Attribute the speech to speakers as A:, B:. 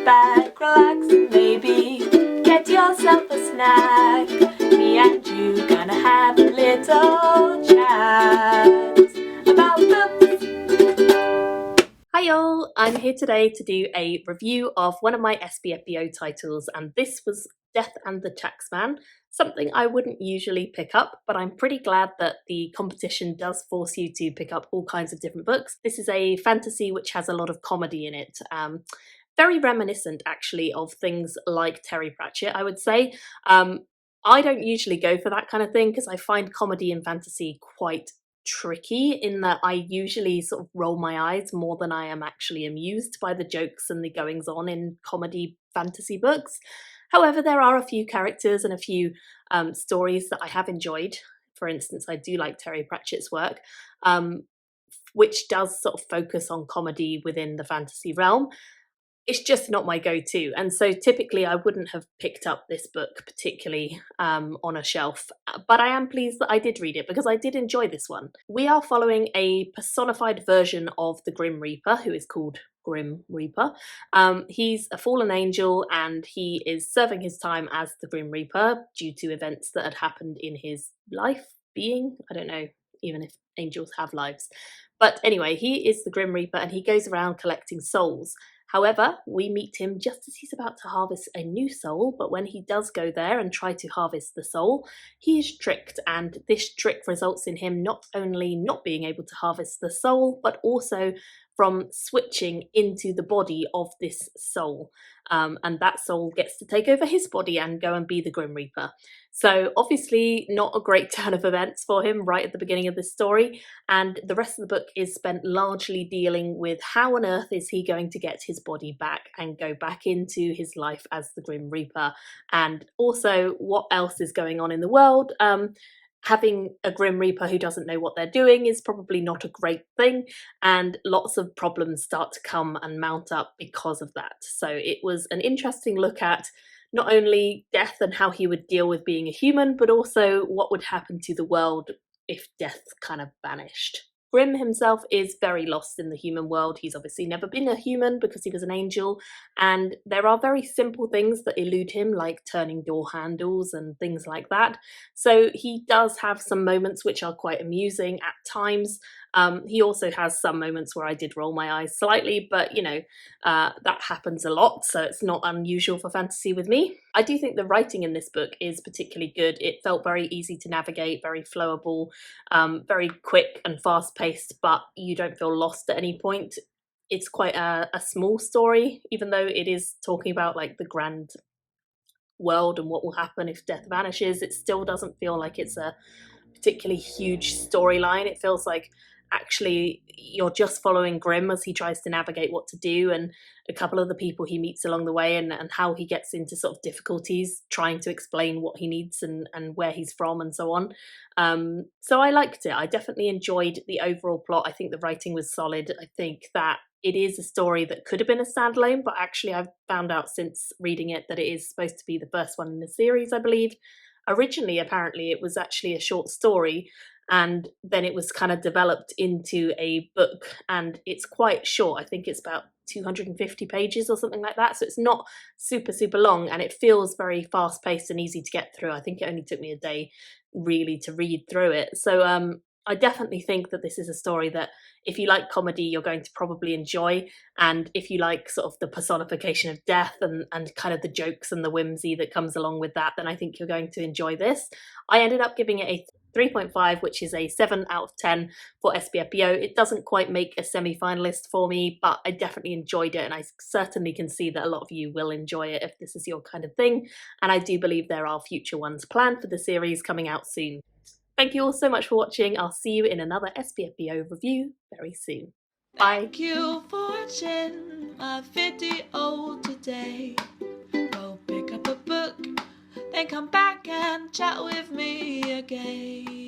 A: back, relax, and maybe get yourself a snack. Me and you gonna have a little chat about books. Hi y'all, I'm here today to do a review of one of my SBFBO titles, and this was Death and the Taxman, something I wouldn't usually pick up, but I'm pretty glad that the competition does force you to pick up all kinds of different books. This is a fantasy which has a lot of comedy in it. Very reminiscent actually of things like Terry Pratchett, I would say. I don't usually go for that kind of thing because I find comedy in fantasy quite tricky in that I usually sort of roll my eyes more than I am actually amused by the jokes and the goings on in comedy fantasy books. However, there are a few characters and a few stories that I have enjoyed. For instance, I do like Terry Pratchett's work, which does sort of focus on comedy within the fantasy realm. It's just not my go-to, and so typically I wouldn't have picked up this book particularly on a shelf, but I am pleased that I did read it because I did enjoy this one. We are following a personified version of the Grim Reaper, who is called Grim Reaper. He's a fallen angel and he is serving his time as the Grim Reaper due to events that had happened in his life being. I don't know even if angels have lives. But anyway, he is the Grim Reaper and he goes around collecting souls. However, we meet him just as he's about to harvest a new soul, but when he does go there and try to harvest the soul, he is tricked, and this trick results in him not only not being able to harvest the soul, but also from switching into the body of this soul. And that soul gets to take over his body and go and be the Grim Reaper. So obviously not a great turn of events for him right at the beginning of this story, and the rest of the book is spent largely dealing with how on earth is he going to get his body back and go back into his life as the Grim Reaper, and also what else is going on in the world. Having a Grim Reaper who doesn't know what they're doing is probably not a great thing, and lots of problems start to come and mount up because of that. So it was an interesting look at not only death and how he would deal with being a human, but also what would happen to the world if death kind of vanished. Grimm himself is very lost in the human world. He's obviously never been a human because he was an angel, and there are very simple things that elude him, like turning door handles and things like that. So he does have some moments which are quite amusing at times. He also has some moments where I did roll my eyes slightly, but you know, that happens a lot, so it's not unusual for fantasy with me. I do think the writing in this book is particularly good. It felt very easy to navigate, very flowable, very quick and fast-paced, but you don't feel lost at any point. It's quite a small story, even though it is talking about like the grand world and what will happen if death vanishes. It still doesn't feel like it's a particularly huge storyline. It feels like actually you're just following Grimm as he tries to navigate what to do, and a couple of the people he meets along the way, and how he gets into sort of difficulties trying to explain what he needs and where he's from and so on. So I liked it. I definitely enjoyed the overall plot. I think the writing was solid. I think that it is a story that could have been a standalone, but actually I've found out since reading it that it is supposed to be the first one in the series, I believe. Originally, apparently, it was actually a short story, and then it was kind of developed into a book, and it's quite short. I think it's about 250 pages or something like that, so it's not super long, and it feels very fast-paced and easy to get through. I think it only took me a day really to read through it. So I definitely think that this is a story that if you like comedy, you're going to probably enjoy, and if you like sort of the personification of death and kind of the jokes and the whimsy that comes along with that, then I think you're going to enjoy this. I ended up giving it a 3.5, which is a 7 out of 10 for SBFBO. It doesn't quite make a semi-finalist for me, but I definitely enjoyed it, and I certainly can see that a lot of you will enjoy it if this is your kind of thing, and I do believe there are future ones planned for the series coming out soon. Thank you all so much for watching. I'll see you in another SBFBO review very soon. Bye!
B: Thank you for watching my video today. Go pick up a book, then come back and chat with me again.